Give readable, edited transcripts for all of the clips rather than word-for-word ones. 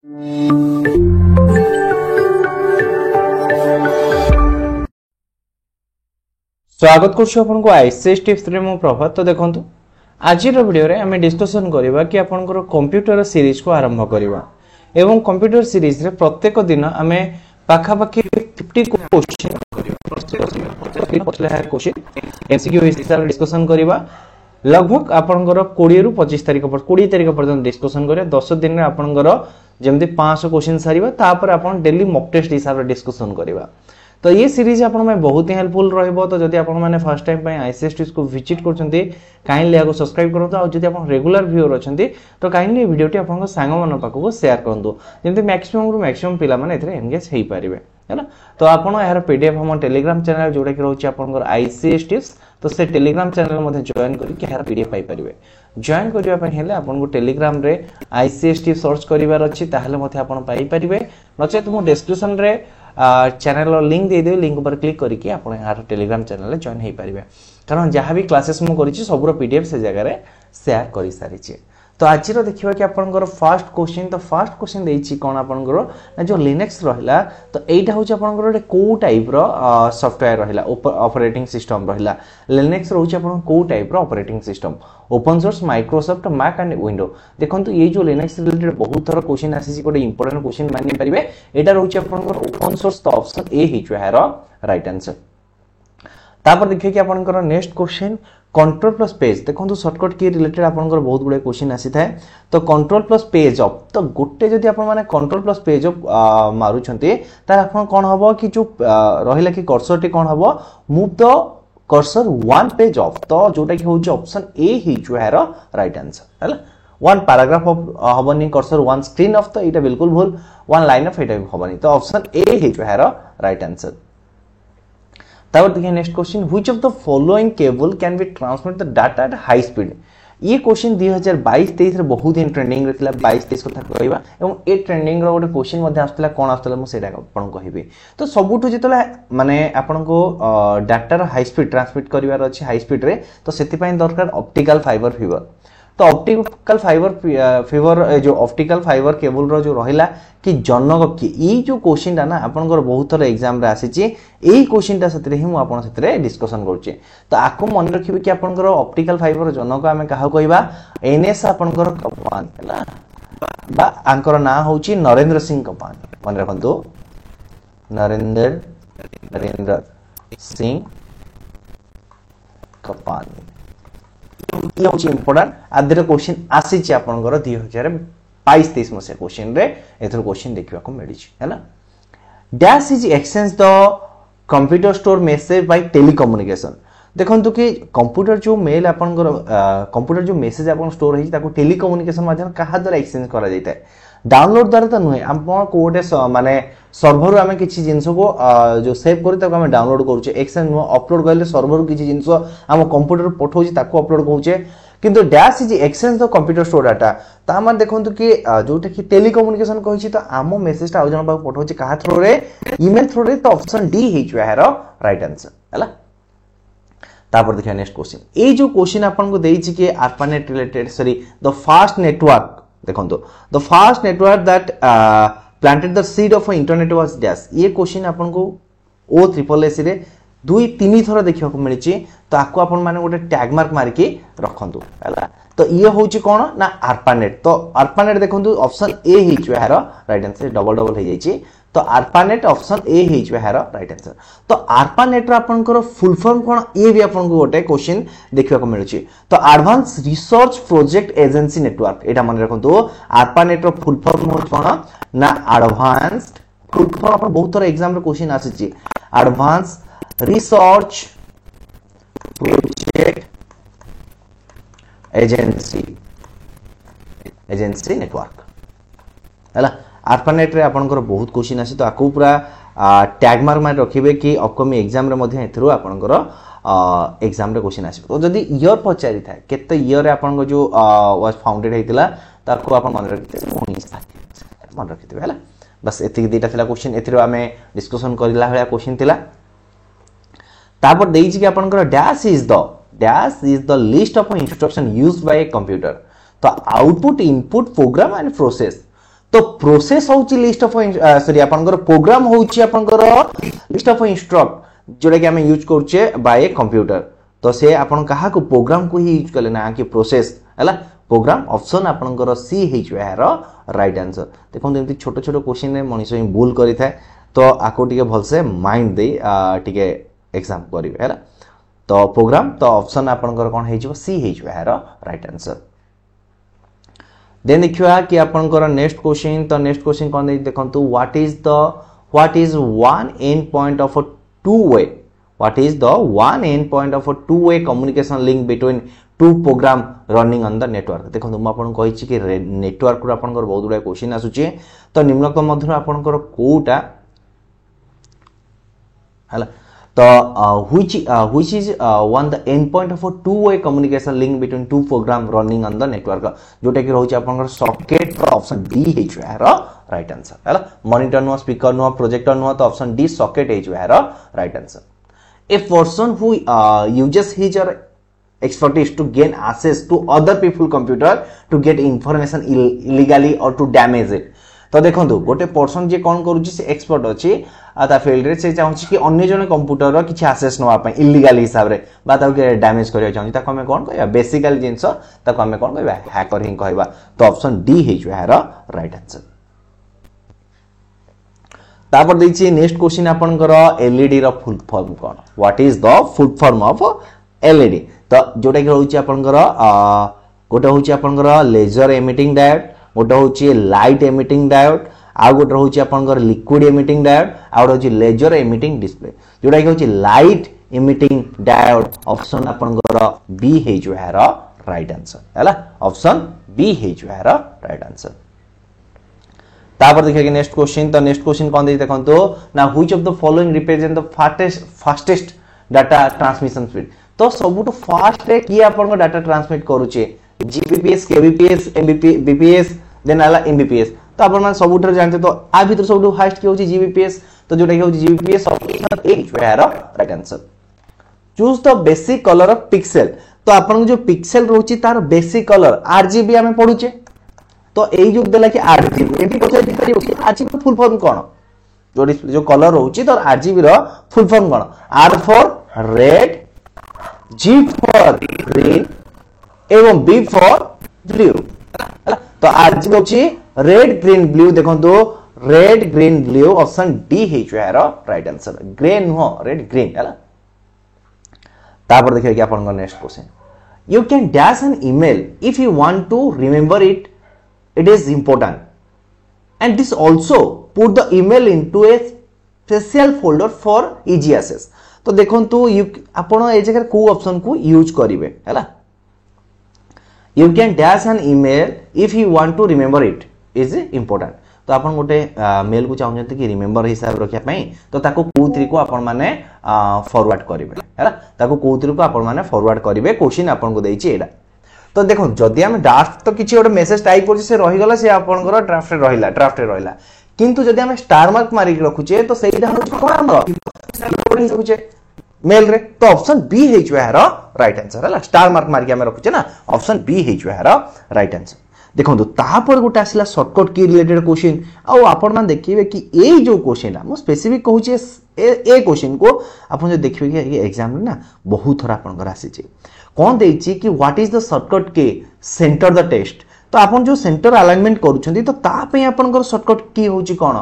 स्वागत करछु आपनको ICS tips रे मो प्रभात। तो देखंतु आज वीडियो रे हमें डिस्कशन करबा कि आपनकर कंप्यूटर सीरीज को आरंभ करबा एवं कंप्यूटर सीरीज रे प्रत्येक दिन हमें पाखा पाखी 50 क्वेश्चन करबा। प्रत्येक क्वेश्चन एमसीक्यू हिसाब डिस्कशन करबा। लगभग आपनकर 20 रु 25 तारिख पर 20 तारिख पर्यंत डिस्कशन करे। 10 दिन रे आपनकर जेमति 500 क्वेश्चन सारिबा तापर आपन डेली मॉक टेस्ट हिसाब रे डिस्कशन करबा। तो ये सीरीज आपन में बहुत ही हेल्पफुल रहइबो। तो जदि आपन माने फर्स्ट टाइम पय आईसीएस टिप्स को विजिट करचंती काइंडली आको सब्सक्राइब करंतु। आ जदि आपन रेगुलर व्यूअर अछंती तो काइंडली वीडियो टी आपन सांग मन पाखो शेयर करंतु जेमति मैक्सिमम रु मैक्सिमम पिला माने एथरे एंगेज हेई परिबे हैना। तो आपन यार पीडीएफ हम टेलीग्राम चैनल जोडा कि रहउची आपनकर आईसीएस टिप्स। तो से टेलीग्राम चैनल मध्ये जॉइन करी कि यार पीडीएफ पाई परिबे। जॉइन करिया पय हेले आपन को टेलीग्राम रे आईसीएस टिप्स सर्च करिवार अछि ताहले मध्ये आपन पाई परिबे। नचेत मो डिस्क्रिप्शन रे चैनल लिंक दे दे। लिंक पर क्लिक करके आपण यार टेलीग्राम चैनल जॉइन हे परिबे। कारण जहां भी क्लासेस मु करिछि सबरो पीडीएफ से जगह रे शेयर करि सारिछि। तो आज रो देखिबा कि आपनकर फर्स्ट क्वेश्चन। तो फर्स्ट क्वेश्चन देइछि कोन आपनकर ना जो लिनक्स रहिला तो एटा होछि आपनकर को टाइप रो सॉफ्टवेयर रहिला ऑपरेटिंग सिस्टम रहिला। लिनक्स रहउछि आपन को टाइप रो operating system open source Microsoft Mac and window. देखंतु ये जो लिनक्स रिलेटेड बहुत थोड़ा क्वेश्चन आसीछि कोटे इंपोर्टेंट क्वेश्चन मानि परिबे। एटा रहउछि आपनकर ओपन सोर्स। तो ऑप्शन ए हिचो है राइट आंसर। तापर देखिए कि आपनकर next question control plus page. देखंतु शॉर्टकट की रिलेटेड आपनकर बहुत गुडे क्वेश्चन आसी थाए। तो कंट्रोल प्लस पेज अप तो गोटे जदि आपन माने कंट्रोल प्लस पेज अप मारुछंती त आपन कोन हबो कि जो रहिला कि कर्सर टी कोन हबो move the cursor one page up. तो जोटा कि होछि ऑप्शन ए हिचो है राइट आंसर हैला। वन पैराग्राफ ऑफ हबनी कर्सर वन स्क्रीन ऑफ। तो एटा बिल्कुल भूल। वन लाइन ऑफ एटा हबनी। तो ऑप्शन ए हिचो है राइट आंसर। तापर देखिए next question which of the following cable can be transmit the data at high speed. ये क्वेश्चन 2022-23 रे बहुत ही ट्रेंडिंग रे थिला। 22-23 कथा कहबा एवं ए ट्रेंडिंग रो गोटे क्वेश्चन मध्ये आस्तला कोन आस्तला मु सेटा आपन कहबी। तो सबुठु जेतला माने आपन को डाटा रो हाई स्पीड ट्रांसमिट करिवार अछि हाई स्पीड रे तो सेति पय दरकार ऑप्टिकल फाइबर फाइबर। तो ऑप्टिकल फाइबर जो ऑप्टिकल फाइबर केबल रो जो रहिला कि जनक कि ई जो क्वेश्चन ता ना आपनकर बहुत थोर एग्जाम रे आसीची। एई क्वेश्चन ता सतरे ही मु आपन सतरे डिस्कशन करछि। तो आको मन रखिबे कि आपनकर ऑप्टिकल फाइबर जनक आमे काहा कहबा एनएस आपनकर कपान हैला बा आंकर ना होची नरेंद्र सिंह कपान। मन रखंतु नरेंद्र सिंह कपान। ये होची इंपोर्टेंट आदर क्वेश्चन आसीची आपनकर 2022-23 मसे क्वेश्चन रे एथर क्वेश्चन देखिबा को मिली छी हैला। Dash is exchange the computer store message bye telecommunication. देखंतु कि कंप्यूटर जो मेल आपनकर कंप्यूटर जो मैसेज आपन स्टोर है ताको टेलीकम्युनिकेशन माध्यम कहा द्वारा एक्सचेंज करा जायता है। डाउनलोड द्वारा तो नुहे आपन कोटे माने सर्वर आमे किछि जिंस को जो सेव करी ताको आमे डाउनलोड करूचे। एक्सचेंज नो अपलोड करले सर्वर किछि जिंस हम कंप्यूटर पठौछि ताको अपलोड करूचे। किंतु dash is exchange the computer store data ता मान देखंतु कि जोटा कि टेलीकम्युनिकेशन कहिछि तो आमो मेसेज ता आउजन पाक पठौछि कहा थ्रू रे ईमेल थ्रू रे। तो ऑप्शन डी हिचो है राइट आंसर हैला। तापर देखिया नेक्स्ट क्वेश्चन। ए जो क्वेश्चन आपन को देइछि कि ARPANET related sorry the fast network. देखंतु the fast network that planted the seed of internet was dash. ये क्वेश्चन आपन को ओ ट्रिपल एस रे 2-3 थरा देखिया को मिलिछि। तो आको आपन माने गोटे टैग मार्क मार के रखंतु हैला। तो ये होछि कोन ना ARPANET। तो ARPANEट देखंतु ऑप्शन ए हिचो है राइट आंसर। डबल डबल हे जाइछि। तो ARPANEट ऑप्शन ए हिचो है राइट आंसर। तो ARPANEट रा आपनकर फुल फॉर्म कोन ए भी आपन को गोटे क्वेश्चन देखिया को मिलुछि। तो advance research project agency network एटा मन रखंतु। ARPANEट रो फुल फॉर्म हो कोन ना एडवांस्ड फुल फॉर्म आपन बहुत थोड़ा एग्जाम रे क्वेश्चन आसीछि advance research project agency network हैला। ARPANEट रे आपनकर बहुत क्वेश्चन आसी। तो आको पूरा टैग मार्क मार रखिबे कि अपकमिंग एग्जाम रे मध्ये एथरो आपनकर एग्जाम रे क्वेश्चन आसी। तो जदी ईयर पचारि था केते ईयर रे आपन जो वाज फाउंडेड हेतिला ताको आपन मन रखिते 19 मन रखिते हैला। बस एति दिटा थिला क्वेश्चन एथिरो आमे डिस्कशन करिला हया क्वेश्चन थिला। तापर देइछि कि आपनकर dash is the list of instruction used by a computer. तो output input program and process. तो प्रोसेस होची लिस्ट ऑफ सॉरी आपनकर प्रोग्राम होची आपनकर लिस्ट ऑफ इंस्ट्रक्ट जोटा कि हमें यूज करछे बाय कंप्यूटर तो से आपन कहा को प्रोग्राम को ही यूज करले ना कि प्रोसेस हला प्रोग्राम ऑप्शन आपनकर सी हेच यार राइट आंसर देखो एमती छोट छोट क्वेश्चन में मनीष भूल करि थाए तो आको टिके भल से माइंड दे टिके एग्जाम करिवे हला तो प्रोग्राम तो ऑप्शन आपनकर कोन हेजो सी हेजो यार राइट आंसर देन देखिवा कि आपनकर नेक्स्ट क्वेश्चन तो नेक्स्ट क्वेश्चन कोन दे देखंतु what is one end point of a two way what is the one end point of a two way communication link between two program running on the network देखो मैं आपन कहि छि कि नेटवर्क रो आपनकर बहुत गुडा क्वेश्चन आसुछि तो निम्नलिखित मध्य आपनकर कोटा हला तो which is one the end point of a two way communication link between two program running on the network जोटा कि रहउछि आपनकर सॉकेट तो ऑप्शन डी हेजो यार राइट आंसर हला monitor no speaker no projector no तो ऑप्शन डी सॉकेट हेजो यार right answer a person who uses his or expertise to gain access to other people computer to get information illegally or to damage it तो देखंतु गोटे person जे कोन करूची से expert अछि आ ता फील्ड रे से चाहूची कि अन्य जने कंप्यूटर रो किछि एक्सेस नवा पय इलीगल हिसाब रे बा ता के डैमेज करिया चाहूची ता हमें कोन कहबा बेसिकली जिंस ता हमें कोन कहबा हैकर ही कहबा तो ऑप्शन डी हेजो यार राइट आंसर तापर दैछि नेक्स्ट क्वेश्चन आपनकर एलईडी रो फुल फॉर्म कोन what is the full form of LED तो जोटा कि रहउची आपनकर गोटे होची आपनकर लेजर एमिटिंग डायोड गोटे होची लाइट एमिटिंग डायोड आ गोटे होची आपनकर लिक्विड एमिटिंग डायोड आ गोटे होची लेजर एमिटिंग डिस्प्ले जोटा कि होची लाइट एमिटिंग डायोड ऑप्शन आपनकर बी हेजो यार राइट आंसर हैला ऑप्शन बी हेजो यार राइट आंसर तापर देखिए नेक्स्ट क्वेश्चन तो नेक्स्ट क्वेश्चन कोन दे देखंतो ना which of the following represent the fastest data transmission speed तो सबुटो फास्ट रे की आपन डाटा ट्रांसमिट करूचे जीबीपीएस केबीपीएस एमबीपीएस देन आला एमबीपीएस तो आपन मान सबुटर जानते तो आ भीतर सबुटो फास्ट की होची जीबीपीएस तो जोटा कि होची जीबीपीएस ऑप्शन ए यार right answer choose the basic colour of pixel तो आपन जो पिक्सेल रहउची तार बेसिक कलर आरजीबी हमें पढुचे तो एई जो देला कि आरजीबी एमपी पछे दिखाई होची आरजीबी फुल फॉर्म कोन जो कलर रहउची तो आरजीबी रो फुल फॉर्म कोन R for red G for green एवं बी फॉर ब्लू तो आरजीबी होची रेड ग्रीन ब्लू देखो तो red green blue option D हेजो यार राइट आंसर ग्रीन हो रेड ग्रीन हैला तापर देखिए कि आपन next question you can dash an email if you want to remember it is important and this also put the email into a special folder for easy access तो देखंतु आपण ए जगह को ऑप्शन को यूज करिवे हैला you can dash an email if you want to remember it is important तो आपण गोटे मेल को चाहते कि रिमेंबर हिसाब रखिया पई तो ताको कोउत्री को आपण माने फॉरवर्ड करिवे हैला ताको कोउत्री को आपण माने फॉरवर्ड करिवे क्वेश्चन आपण को देछि एडा तो देखो जदि हम ड्राफ्ट तो किछि ओडे मेसेज टाइप करछि से रहि गला से आपण को ड्राफ्ट रहिला किंतु जदि हम स्टार मार्क मारि रखुचे तो सेइडा हो कोन हमरो रखुचे मेल रे तो ऑप्शन बी हेजो यार राइट आंसर हैला स्टार मार्क मारि के हम रखुचे ना ऑप्शन बी हेजो यार राइट आंसर देखो तापर गोटे आसला शॉर्टकट की रिलेटेड क्वेश्चन आउ आपण मान देखिबे कि ए जो क्वेश्चन हम स्पेसिफिक कहूचे ए क्वेश्चन को आपण जो देखिबे कि एग्जाम रे ना बहुत थरा आपण कर आसी छै कोन देछि कि व्हाट इज द शॉर्टकट के सेंटर द टेस्ट तो आपण जो सेंटर अलाइनमेंट करूछंती तो ता पे आपण कर शॉर्टकट की होची कोन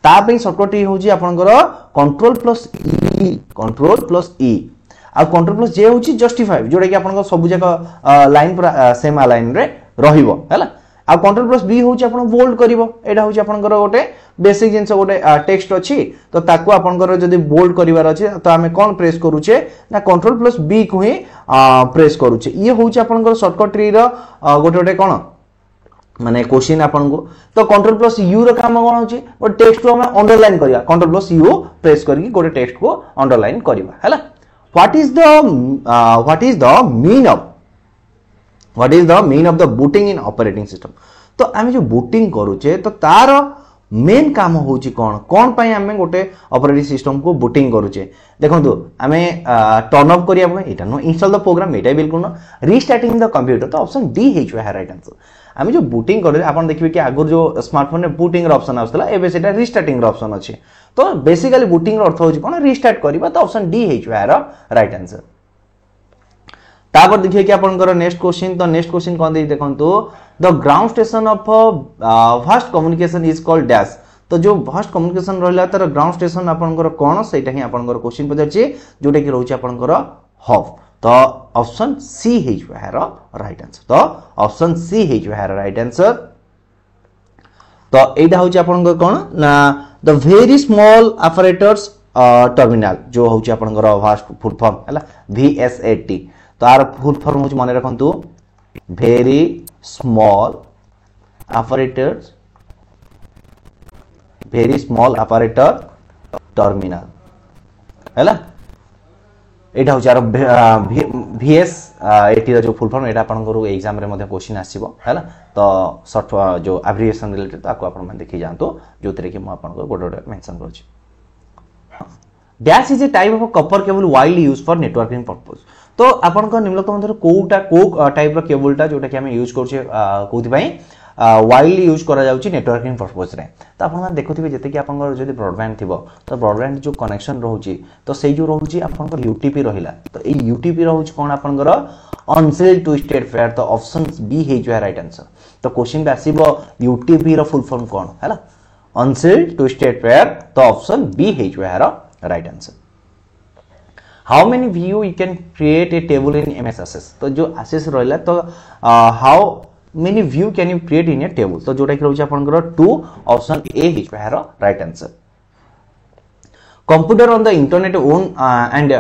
ता पे शॉर्टकट होची आपण कर कंट्रोल प्लस ई आ कंट्रोल प्लस जे होची जस्टिफाई जोडा कि आपण सब जगह लाइन पर सेम अलाइन रे रहिबो हैला आ कंट्रोल प्लस बी होची आपण बोल्ड करिवो एडा होची आपनकर गोटे बेसिक जिंस गोटे टेक्स्ट अछि तो ताको आपनकर जदी बोल्ड करिवार अछि तो हमें कोन प्रेस करूचे ना कंट्रोल प्लस बी को ही प्रेस करूचे ये होची आपनकर शॉर्टकट ट्री रो गोटे कोन माने क्वेश्चन आपन को तो कंट्रोल प्लस यू रो काम कोन होची और टेक्स्ट को हमें अंडरलाइन करिया कंट्रोल प्लस यू प्रेस करके गोटे टेक्स्ट को अंडरलाइन करिवा हैला what is the mean of the booting in operating system तो आमे जो बूटिंग करूचे तो तार मेन काम होची कोन पई आमे गोटे ऑपरेटिंग सिस्टम को बूटिंग करूचे देखंतु आमे टर्न ऑफ करिया एटा नो इंस्टॉल द प्रोग्राम एटा बिल्कुल नो रीस्टार्टिंग द कंप्यूटर तो ऑप्शन डी हेजो है राइट आंसर आम जो बुटिंग कर आपन देखिए कि आगुर जो स्मार्टफोन में बुटिंग ऑप्शन आउतला एबे सेटा रिस्टार्टिंग ऑप्शन अछि तो बेसिकली बुटिंग अर्थ होछि कोन रिस्टार्ट करबा तो ऑप्शन डी हे यार राइट आंसर तापर देखिए कि आपनकर नेक्स्ट क्वेश्चन तो नेक्स्ट क्वेश्चन कोन दे देखंतु the ground station of fast communication is called dash तो जो फास्ट कम्युनिकेशन रहला तार ग्राउंड स्टेशन आपनकर कोन सेटा ही आपनकर क्वेश्चन पछारछि जोटा कि रहउछि आपनकर हब तो ऑप्शन सी हे यार राइट आंसर तो ऑप्शन सी हे यार राइट आंसर तो एटा होछि आपनकर कोन ना the very small operators terminal जो होछि आपनकर फास्ट फुल फॉर्म हला VSAT तो आर फुल फॉर्म होछि माने रखंतु वेरी स्मॉल ऑपरेटर टर्मिनल हला एटा होछि आर VSAT रो जो फुल फॉर्म एटा आपनकर एग्जाम रे मध्ये क्वेश्चन आसीबो हला तो शॉर्ट जो एब्रिविएशन रिलेटेड तो आपको आपन देखि जानतो जोतरे कि म आपनकर गोडोड मेंशन करछि dash is a type of copper cable widely used for networking purpose तो आपनकर निम्नलिखित मध्य कोटा को टाइप रो केबलटा जोटा कि हम यूज करछे कोथि पई वाइडली यूज करा जाउची नेटवर्किंग पर्पस रे तो आपन मान देखुथिबे जते कि आपनकर जदि ब्रॉडबैंड थिबो तो ब्रॉडबैंड जो कनेक्शन रहउची तो सेई जो रहउची आपनकर यूटीपी रहिला तो ए यूटीपी रहउची कोन आपनकर अनसेल्ड ट्विस्टेड पेयर तो ऑप्शन बी हे जो राइट आंसर तो क्वेश्चन बे आसीबो यूटीपी रो फुल फॉर्म कोन हैला अनसेल्ड ट्विस्टेड पेयर तो ऑप्शन बी हे जो right answer how many view you can create a table in MS Access तो जो एक्सेस रहला तो how many view can you create in a table तो जोटा कि रहउची आपनकर 2 ऑप्शन ए हे जो right answer computer on the internet own and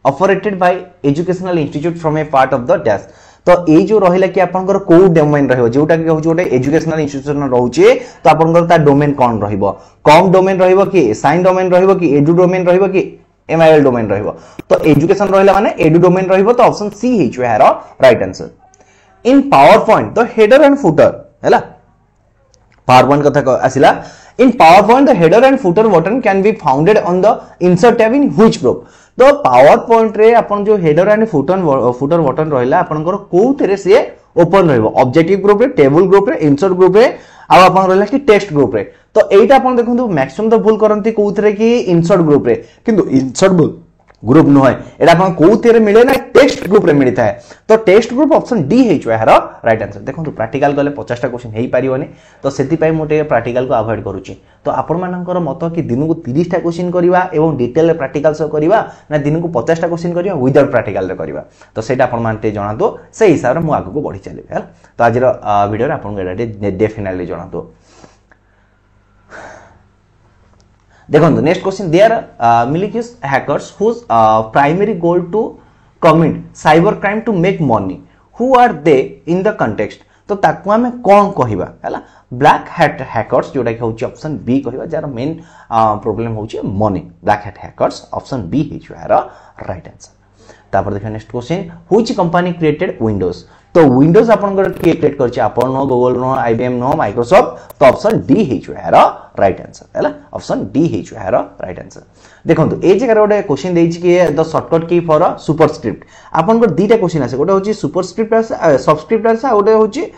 operated by educational institute from A part of the dash तो ए जो रहिला कि आपनकर को डोमेन रहइबो जोटा कि होची ओटे एजुकेशनल इंस्टीट्यूशन रहउची तो आपनकर ता डोमेन कोन रहइबो कम डोमेन रहइबो कि साइन डोमेन रहइबो कि एडु डोमेन रहइबो कि एमआईएल डोमेन रहइबो तो एजुकेशन रहिला माने एडु डोमेन रहइबो तो ऑप्शन सी हे जो right answer in PowerPoint तो हेडर एंड फुटर हैला पावर पॉइंट कथा आसिला in PowerPoint the header and footer button can be founded on the insert tab in which group तो PowerPoint रे अपन जो हेडर एंड फुटर बटन रहिला आपनकर कोउथरे से ओपन रहइबो ऑब्जेक्टिव ग्रुप रे टेबल ग्रुप रे इंसर्ट ग्रुप रे आ अपन रहिला कि टेक्स्ट ग्रुप रे तो एटा अपन देखंतु मैक्सिमम तो भूल करंती कोउथरे कि इंसर्ट ग्रुप रे किंतु इंसर्ट ग्रुप न है एटा अपन कोउथरे मिले ना टेक्स्ट ग्रुप रे मिलिता है तो टेक्स्ट ग्रुप ऑप्शन डी हे जो राइट आंसर देखंतु प्रैक्टिकल गले 50 टा क्वेश्चन हेई पारिबोनी तो सेति पई मोटे प्रैक्टिकल को अवॉइड करूची तो आपण मानकर मत कि दिन को 30 टा क्वेश्चन करबा एवं डिटेल रे प्रैक्टिकल सब करबा ना दिन को 50 टा क्वेश्चन करबा विदाउट प्रैक्टिकल रे करबा तो सेटा आपण मानते जणा दो से हिसाब रे मु आगु को बढ़ी चलेबे हल तो आज रो वीडियो रे आपण को एटा डेफिनेटली जणा दो देखो next question there malicious hackers whose primary goal to commit cyber crime to make money who are they in the context तो ताकू हमें कौन कहिबा हैला ब्लैक हैट हैकर्स जोटा कि होची ऑप्शन बी कहिबा जार मेन प्रॉब्लम होची मनी black hat hackers option B हे जो राइट आंसर तापर देखा next question which company created Windows तो विंडोज आपन के क्रिएट करछि आपन no Google no IBM no Microsoft तो ऑप्शन डी हे जो राइट आंसर हैला ऑप्शन डी हे जो राइट आंसर देखंतु ए जगह रे क्वेश्चन देछि कि द शॉर्टकट की फॉर सुपरस्क्रिप्ट आपन को दीटा क्वेश्चन आसे गोटे होछि सुपरस्क्रिप्ट आसे सबस्क्रिप्ट आसे आ गोटे होछि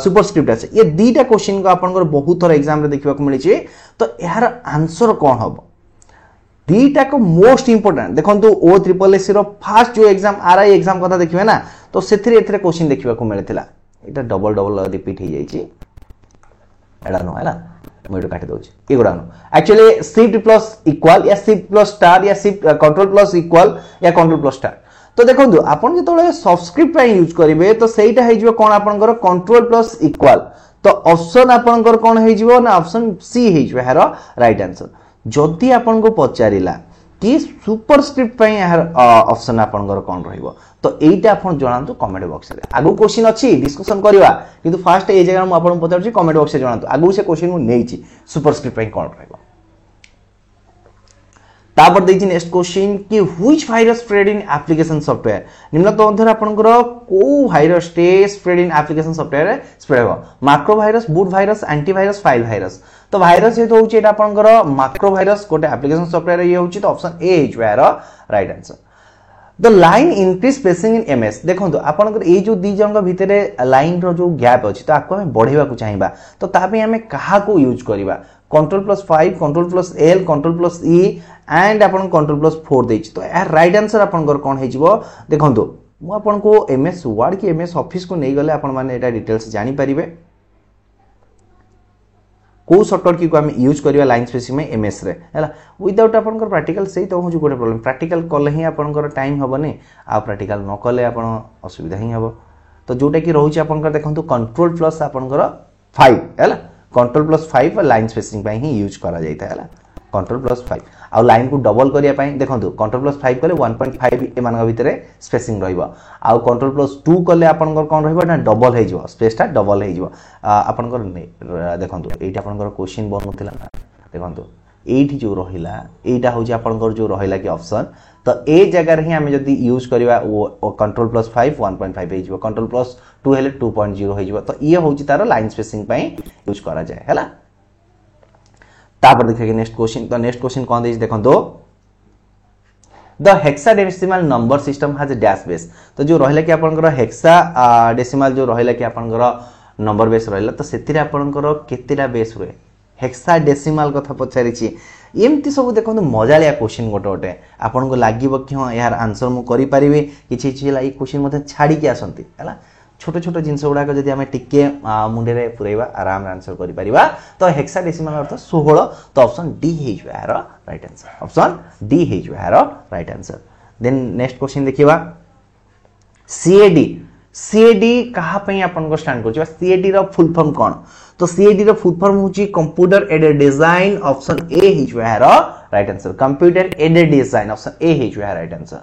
सुपरस्क्रिप्ट आसे ये दीटा क्वेश्चन को आपन को बहुत थोर एग्जाम रे देखिबा को मिली छि तो यार आंसर कोन हबो दीटा को मोस्ट इंपोर्टेंट देखंतु ओ ट्रिपल एस रो फर्स्ट जो एग्जाम आरआई एग्जाम कथा देखिबे ना तो सेथिरे एथिरे क्वेश्चन देखिबा को मिलथिला एटा डबल डबल रिपीट हो जाई छि एडा नो हैला मु एटा काटि दोछि एगुडा no actually shift plus equal या शिफ्ट प्लस स्टार या शिफ्ट कंट्रोल प्लस इक्वल या कंट्रोल प्लस स्टार तो देखंतु आपण जेतोले सबस्क्रिप्ट पे यूज करिवे तो सेटा हे जिवो कोन आपनकर कंट्रोल प्लस इक्वल तो ऑप्शन आपनकर कोन हे जिवो ना ऑप्शन सी हे जिवो हेरो राइट आंसर जदि आपन को पचारिला कि सुपरस्क्रिप्ट पई ऑप्शन आपनकर कोन रहइबो तो एटा आपन जणांतु कमेंट बॉक्स रे आगु क्वेश्चन अछि डिस्कशन करबा किंतु फास्ट ए जगह हम आपन पचारछि कमेंट बॉक्स रे जणांतु आगु से क्वेश्चन मु नेछि सुपरस्क्रिप्ट पई कोन रहइबो तापर देखि नेक्स्ट क्वेश्चन कि which virus spread in application software निम्न तो अंदर आपनकर को वायरस टे spread in application software spread हो macro virus boot virus antivirus file virus तो वायरस ये तो होची एटा आपनकर मैक्रो वायरस कोटे एप्लीकेशन सॉफ्टवेयर ये होची तो option A is where right answer the line increase spacing in MS देखो आपनकर ए जो दी जन भितर लाइन रो जो गैप अछि तो आपको हम बढ़ेबा को चाहिबा तो तापे हमें कहा को यूज करबा Ctrl+5 Ctrl+L Ctrl+E एंड आपन Ctrl+4 देछि तो यार राइट आंसर आपनकर कोन हे जिवो देखंतु मु आपन को एमएस वर्ड की एमएस ऑफिस को नै गले आपन माने एटा डिटेल्स जानि परिबे को शॉर्टकट की को हम यूज करिवा लाइन स्पेसिंग में एमएस रे हैला विदाउट आपनकर प्रैक्टिकल सही तो होजु गोटे प्रॉब्लम प्रैक्टिकल कले ही आपनकर टाइम हबनी आ प्रैक्टिकल न कले आपन असुविधा ही हबो तो जोटा की रहउची आपनकर देखंतु कंट्रोल प्लस आपनकर 5 हैला Ctrl+5 लाइन स्पेसिंग ପାଇଁ ही यूज करा जायता हैला Ctrl+5 आ लाइन को डबल करिया ପାଇଁ देखंतु Ctrl+5 कले 1.5 ए मानक भितरे स्पेसिंग रहइबो आ Ctrl+2 कले आपनकर कोन रहइबो ना डबल हे जिवो स्पेसटा डबल हे जिवो आपनकर देखंतु एटा आपनकर क्वेश्चन बनउतिला ना देखंतु एठी जो रहिला एटा होची आपनकर जो रहिला की ऑप्शन तो ए जगह रे ही हम जदी यूज करबा Ctrl+5 1.5 हे जिवो Ctrl+2 हेले 2.0 हे जिवो तो ये होची तार लाइन स्पेसिंग ପାଇଁ यूज करा जाय हैला तापर देखिए नेक्स्ट क्वेश्चन तो नेक्स्ट क्वेश्चन कोन देछि देखंतो the hexadecimal number system has a dash base तो जो रहिला कि आपनकर हेक्सा डेसिमल जो रहिला कि आपनकर नंबर बेस रहिला तो सेतिरे आपनकर केतेटा बेस रहे हेक्साडेसिमल कथा पचारिछि एमती सब देखो मजालिया क्वेश्चन गोटे गोटे आपन को लागिबो कि हां यार आंसर मु करि परिबे किछि छि लाई क्वेश्चन मते छाडी के आसंती हैला छोट छोट जिंस गुडा को जदी हमें टिके मुंडे रे पुरैबा आराम आंसर करि परिबा तो हेक्साडेसिमल अर्थ 16 तो ऑप्शन डी हे जो यार राइट आंसर ऑप्शन डी हे जो यार right answer then next question देखिबा सीएडी सीएडी कहा पई आपन को स्टैंड करछबा सीएडी रो फुल फॉर्म कोन तो सीएडी रो फुल फॉर्म होची computer aided design option A ही जो है right answer computer aided design option A ही जो है right answer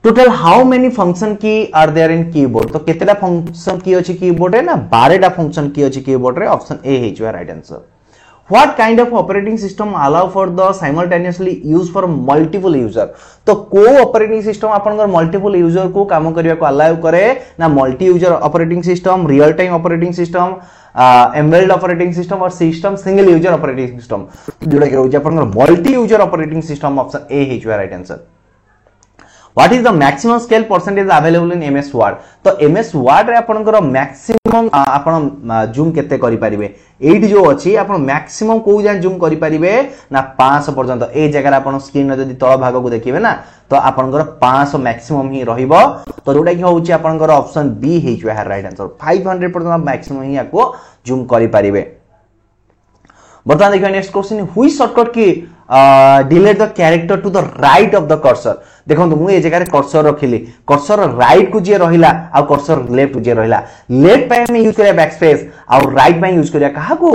total how many function key are there in keyboard तो केतेटा फंक्शन की अछि कीबोर्ड रे ना 12टा फंक्शन की अछि कीबोर्ड रे ऑप्शन ए ही जो है right answer What kind of operating system allow for the simultaneously use for multiple user तो को ऑपरेटिंग सिस्टम आपनकर मल्टीपल यूजर को काम करिया को अलाउ करे ना multi user operating system real time operating system embedded operating system और system single user operating system जोड़ा के रहउची आपनकर multi user operating system option A हे जो right answer What is the maximum scale percentage available in MS Word तो MS Word रे आपनकर मैक्सिमम आपन जूम केते करि परिबे एठी जो अछि आपन मैक्सिमम को जान जूम करि परिबे ना 500 पर्यंत ए जगह आपन स्क्रीन रे जदी तळ भाग को देखिबे ना तो आपनकर 500 मैक्सिमम ही रहिबो तो जोटा कि होउची आपनकर ऑप्शन बी हे जो है राइट आंसर 500% मैक्सिमम ही आपको जूम करि परिबे बर्तमान देखिए नेक्स्ट क्वेश्चन हुई shortcut key delete the character to the right of the cursor देखो मु ए जगह रे कर्सर रखिली कर्सर राइट को जे रहिला आ कर्सर लेफ्ट जे रहिला लेफ्ट पे में यूज करिया बैकस्पेस और राइट पे यूज करिया कहा को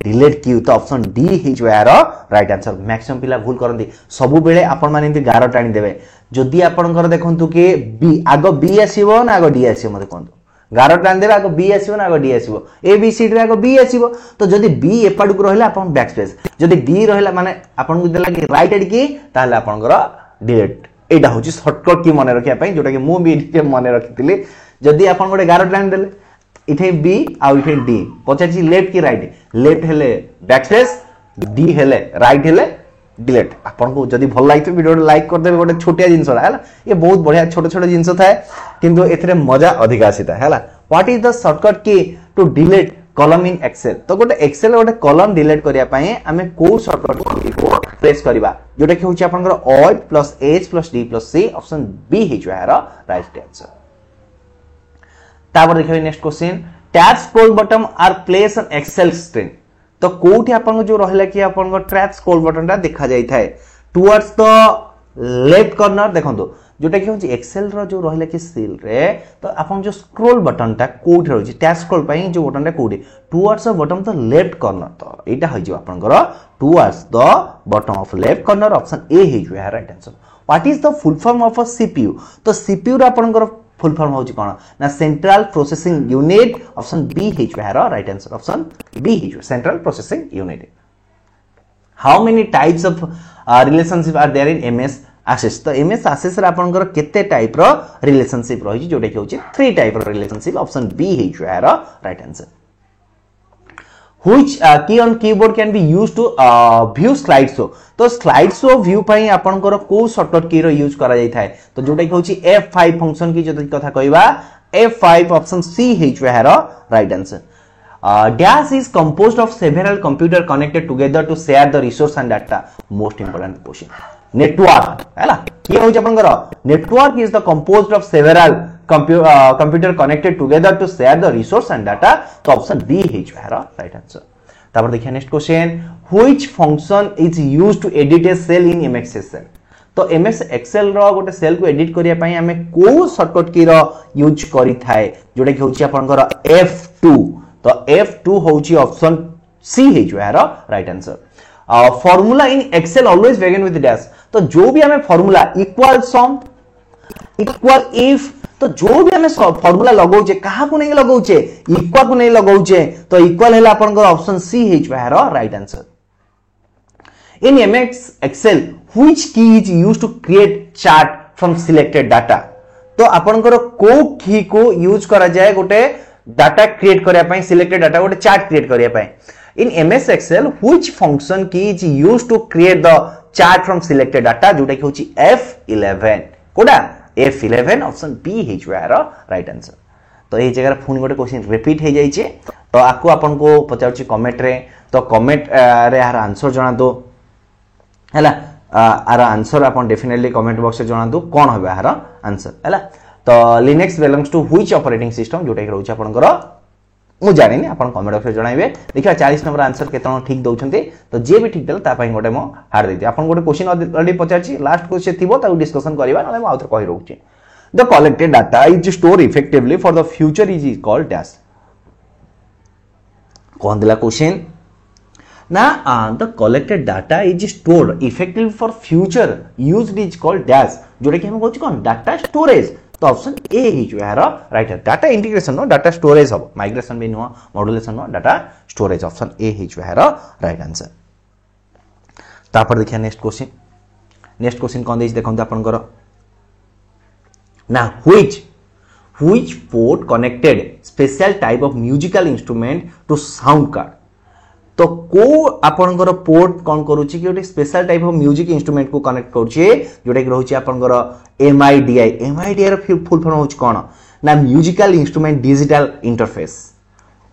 डिलीट की तो ऑप्शन डी ही जो यार राइट आंसर मैक्सिमम पिला भूल करंती सब बेले आपण माने इंती गारो टाणी देबे जदी आपनकर देखंतु के बी आगो बी आसीबो ना आगो डी आसीबो मते कोंतु गारो टाणी देबे आगो बी आसीबो ना आगो डी आसीबो ए बी सी डी रे आगो बी आसीबो तो जदी बी एपाडु को रहिला आपण बैकस्पेस जदी डी रहिला माने आपण को देला कि राइट एड की ताले आपनकर डिलीट एटा होची शॉर्टकट की मने रखिया पई जोटा कि मु भी एटे मने रखितिली जदी आपण गोटे गारो टाणी देले इथे बी आ इथे डी पचाची लेफ्ट की राइट लेफ्ट हेले बैकस्पेस डी हेले राइट हेले डिलीट आपन को जदी भल लाइतो वीडियो लाइक कर देबे गोटे छोटिया जिंस हैला ये बहुत बढ़िया छोटे छोटे जिंस थाए किंतु एथरे मजा अधिक आसीता हैला what is the shortcut key to delete column in Excel तो गोटे एक्सेल गोटे कॉलम डिलीट करिया पई हमें को शॉर्टकट की को प्रेस करबा जोटा कि होची आपनकर alt plus H plus D plus C option B ही जो है राइट आंसर तापर देखिए next question tab scroll button are place on Excel screen तो कोठी आपन जो रहला कि आपन टैब स्क्रॉल बटन ता देखा जाई थाए टुवर्ड्स द लेफ्ट कॉर्नर देखंतो जोटा कि होची एक्सेल रो जो रहला कि सेल रे तो आपन जो स्क्रॉल बटन ता कोठी रहची टैब स्क्रॉल पई जो बटन ता कोठी towards the button the left corner तो एटा होई जो आपन towards the button of left corner option A ही जो है right answer what is the full form of a CPU तो सीपीयू रो आपन फुल फॉर्म होची कोन ना central processing unit option B ही जो है राइट आंसर ऑप्शन बी ही जो central processing unit how many types of relationship are there in MS assess तो एमएस एसेस रे आपनकर केते टाइप रो रिलेशनशिप रही जोटा कि होची 3 टाइप रो रिलेशनशिप ऑप्शन बी ही जो है right answer which key on keyboard can be used to view slide show तो slide show view पई आपनकर को शॉर्टकट की रो यूज करा जाई थाए तो जोटा कि होची F5 फंक्शन की जति कथा कहबा F5 ऑप्शन सी हेच वेहर right answer dash is composed of several computer connected together to share the resource and data most important question network हैला ये होची आपनकर network is the composed of several computer connected together to share the resource and data तो option D हेच वेहर right answer तापर देखिए next question which function is used to edit a cell in MS Excel तो MS Excel रो गोटे cell को edit करिया पई हमें को शॉर्टकट की रो यूज करी थाए जोटा कि होची आपनकर F2 तो F2 होची ऑप्शन सी हेच वेहर right answer formula in Excel always begin with dash तो जो भी हमें formula equal sum equal if तो जो भी हमें फॉर्मूला लगाउचे कहा को नहीं लगाउचे इक्वल को नहीं लगाउचे तो इक्वल हैला आपनकर ऑप्शन सी हेच वेहर right answer in MS Excel which key is used to create chart from selected data तो आपनकर को की को यूज करा जाए गोटे डाटा क्रिएट करिया पई सिलेक्टेड डाटा गोटे चार्ट क्रिएट करिया पई इन MS Excel which function key is used to create the chart from selected data जोटा कि होची F11 कोडा F11 ऑप्शन बी हेच वेहर राइट आंसर तो ए जगह फोन गोटे क्वेश्चन रिपीट हे जाइए तो आपको आपन को पचारछि कमेंट रे तो कमेंट रे यार आंसर जणा दो हैला आर आंसर अपन डेफिनेटली कमेंट बॉक्स रे जणा दो कोन होबे यार आंसर हैला तो Linux belongs to which operating system जोटा कि रहउछि आपनकर मु जानिनी अपन कमेंट बॉक्स रे जणाइबे देखिया 40 नंबर आंसर केतन ठीक दउछन्ते तो जे भी ठीक देला ता पई गोटे मो हार देति अपन गोटे क्वेश्चन ऑलरेडी पचारछि लास्ट क्वेश्चन थिबो ता डिस्कशन करबा नले मु आउथर कहि रहउछि the collected data is store effectively for the future is called dash कोन दिला क्वेश्चन ना the collected data is stored effectively for future used is called dash जोटा कि हम कहछि कोन डाटा स्टोरेज तो ऑप्शन ए हिज वेहर राइट है data integration no data storage हो माइग्रेशन भी no modulation no data storage option A हिज वेहर राइट आंसर तापर देखिया नेक्स्ट क्वेश्चन कोन देछ देखंत आपनकर ना which port connected special type of musical instrument to sound card तो को आपनकर पोर्ट कोन करूची कि ओटे special type of music instrument को कनेक्ट करूची जोटा कि रहउची आपनकर MIDI रो फुल फॉर्म होच कोन ना म्यूजिकल इंस्ट्रूमेंट डिजिटल इंटरफेस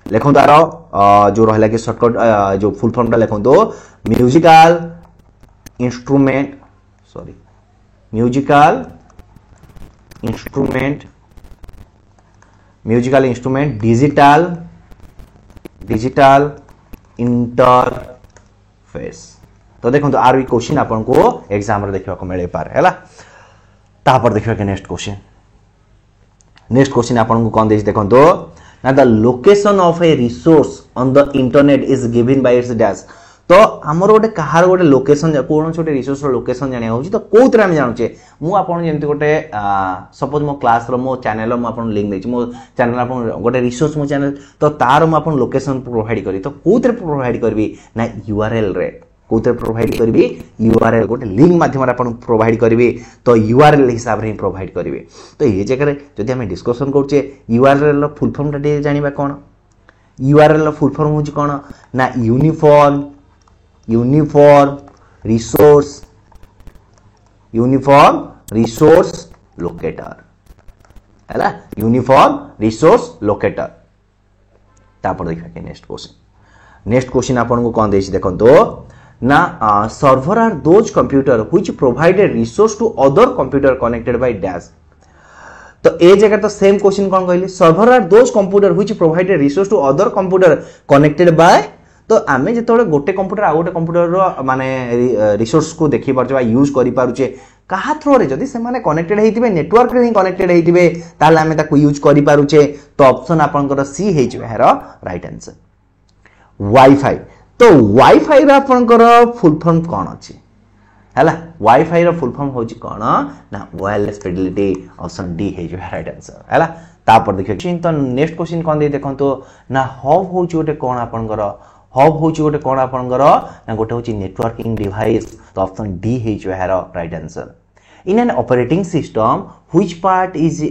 लेखो तारो जो रहला कि शॉर्टकट जो फुल फॉर्म ता लेखो तो म्यूजिकल इंस्ट्रूमेंट डिजिटल इंटरफेस तो देखो तो आर भी क्वेश्चन आपन को एग्जाम रे देखियो को मिले पार हैला तापर देखियो के नेक्स्ट क्वेश्चन आपन को कोन देछ देखो तो ना the location of A resource on the internet is given by it's dash तो हमर गोटे कहार गोटे लोकेशन कोन छोटे रिसोर्स रो लोकेशन जाने होची तो कोतरे हम जानूचे मु आपन जेंति गोटे सपोज मो क्लास रो मो चैनल मो आपन लिंक देछि मो चैनल आपन गोटे रिसोर्स मो चैनल तो तार मो आपन लोकेशन प्रोवाइड करी तो कोतरे प्रोवाइड करबी ना URL रे कोतरे प्रोवाइड करबी URL गोटे लिंक माध्यम रे आपन प्रोवाइड करबी तो URL हिसाब रे प्रोवाइड करबी तो ये जगह रे जदि हम डिस्कशन करछे URL रो फुल फॉर्म टा जानिबा कोन URL रो फुल फॉर्म होची कोन ना यूनिफॉर्म रिसोर्स लोकेटर हैला यूनिफॉर्म रिसोर्स लोकेटर तापर देखा के नेक्स्ट क्वेश्चन आपन को कोन देछि देखो तो ना server are those computer which provided resource to other computer connected by dash तो ए जगह तो सेम क्वेश्चन कोन कहली server are those computer which provided resource to other computer connected by तो आमे जेतोले गोटे कंप्यूटर आ गोटे कंप्यूटर रो माने रिसोर्स को देखि परछबा यूज करि पारुचे कहा थ्रो रे जदी से माने कनेक्टेड हेतिबे नेटवर्क रे कनेक्टेड हेतिबे ताले आमे ताको यूज करि पारुचे तो ऑप्शन आपनकर सी हेच वेहर राइट आंसर वाईफाई तो वाईफाई रा आपनकर फुल फॉर्म कोन अछि हैला वाईफाई रा फुल फॉर्म होछि कोन ना wireless Fidelity option D hedge right answer हैला तापर देखियो चिंतन नेक्स्ट क्वेश्चन कोन दे देखंतो ना हब होछि गोटे कोन आपनकर हब होछि गोटे कोन आपनकर ना गोटे होछि नेटवर्किंग डिवाइस तो option D hedge वेहर right answer in an operating system which part is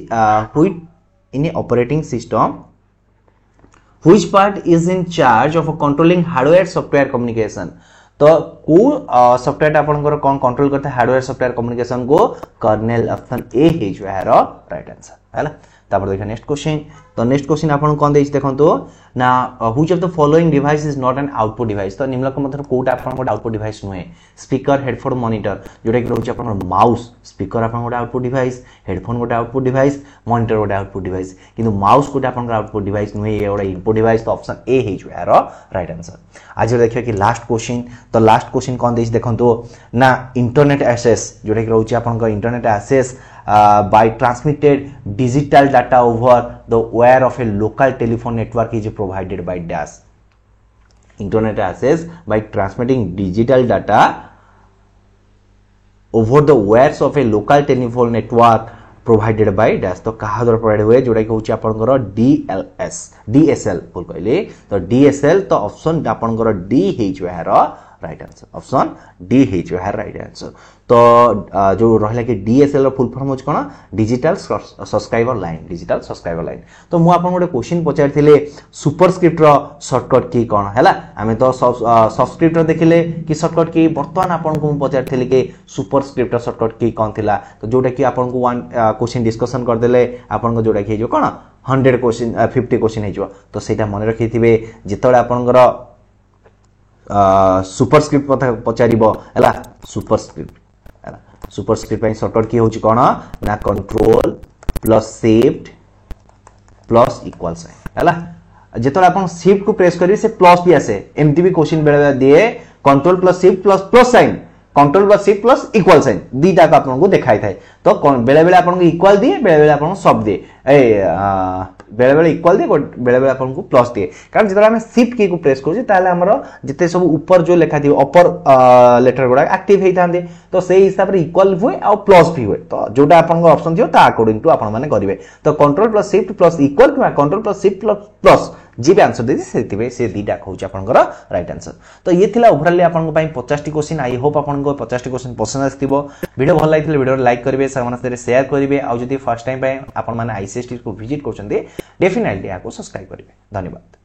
in an operating system which part is in charge of controlling hardware software communication तो को सॉफ्टवेयर आपनकर कोन कंट्रोल करते हार्डवेयर सॉफ्टवेयर कम्युनिकेशन को kernel option A हे जो है right answer हैला तापर देखा नेक्स्ट क्वेश्चन तो नेक्स्ट क्वेश्चन आपन कोन देइछ देखंतो ना which of the following device is not an output device तो निम्नलिखित मतलब कोटा आपन को आउटपुट डिवाइस नुहे स्पीकर हेडफोन मॉनिटर जोटा कि रहउछ आपन माउस स्पीकर आपन को आउटपुट डिवाइस हेडफोन को आउटपुट डिवाइस मॉनिटर को आउटपुट डिवाइस किंतु माउस को आपन आउटपुट डिवाइस नुहे ये ओडा इनपुट डिवाइस तो ऑप्शन ए हे जो है राइट आंसर आज देखियो कि लास्ट क्वेश्चन तो लास्ट क्वेश्चन कोन देइछ देखंतो ना इंटरनेट एक्सेस जोटा कि रहउछ आपन को internet access by transmitted digital data over the wire of a local telephone network is provided by dash internet access by transmitting digital data over the wires of a local telephone network provided by dash तो कहा द्वारा provide हुए जोटा कि होची आपनकर DSL बोल कहले तो DSL तो ऑप्शन आपनकर डी हे जो है राइट आंसर ऑप्शन डी हे जो है राइट आंसर तो जो रहला कि DSL रो फुल फॉर्म होच कोन डिजिटल सब्सक्राइबर लाइन तो मु आपन गोटे क्वेश्चन पचार थिले सुपरस्क्रिप्ट रो शॉर्टकट की कोन हैला हमें तो सबस्क्रिप्ट देखिले कि शॉर्टकट की वर्तमान आपन को पचार थिले कि सुपरस्क्रिप्ट रो शॉर्टकट की कोन थिला तो जोटा कि आपन को वन क्वेश्चन डिस्कशन कर देले आपन को जोटा कि जो कोन 100 क्वेश्चन 50 क्वेश्चन हे जो तो सेटा मन रखिथिबे जेतोले आपनकर सुपरस्क्रिप्ट पचारिबो हैला सुपरस्क्रिप्ट पे शॉर्टकट की होची कोन ना control plus shift plus equal sign हैला जेतोले आपण शिफ्ट को प्रेस करी से प्लस भी आसे एमटी भी क्वेश्चन बेले दिए control plus shift plus sign control plus shift plus equal sign दीटा का आपन को देखाई थाए तो बेले बेले आपन को इक्वल दिए बेले बेले आपन को सब दिए बेले बेले इक्वल दिए बेले बेले आपन को प्लस दिए कारण जेतरा हम शिफ्ट की को प्रेस करू ताले हमरो जते सब ऊपर जो लिखा थी अपर लेटर गुडा एक्टिव हेई थांदे तो सेही हिसाब रे इक्वल हुए और प्लस भी हुए तो जोटा आपन को ऑप्शन दियो ता अकॉर्डिंग टू आपन माने करिवे तो control plus shift plus equal कि कंट्रोल प्लस शिफ्ट प्लस जी भी आंसर देती सेतिबे से दीटा कहूछ आपनकर राइट आंसर तो ये थिला ओवरऑल आपन को पई 50 टी क्वेश्चन आई होप आपन को 50 टी क्वेश्चन पसंद आस्तिबो वीडियो भल लागितले वीडियो लाइक करिवे सामने शेयर करिवे आ जदी फर्स्ट टाइम पई आपन माने आईसीएसटी को विजिट करछन्ते डेफिनेटली आको सब्सक्राइब करिवे धन्यवाद।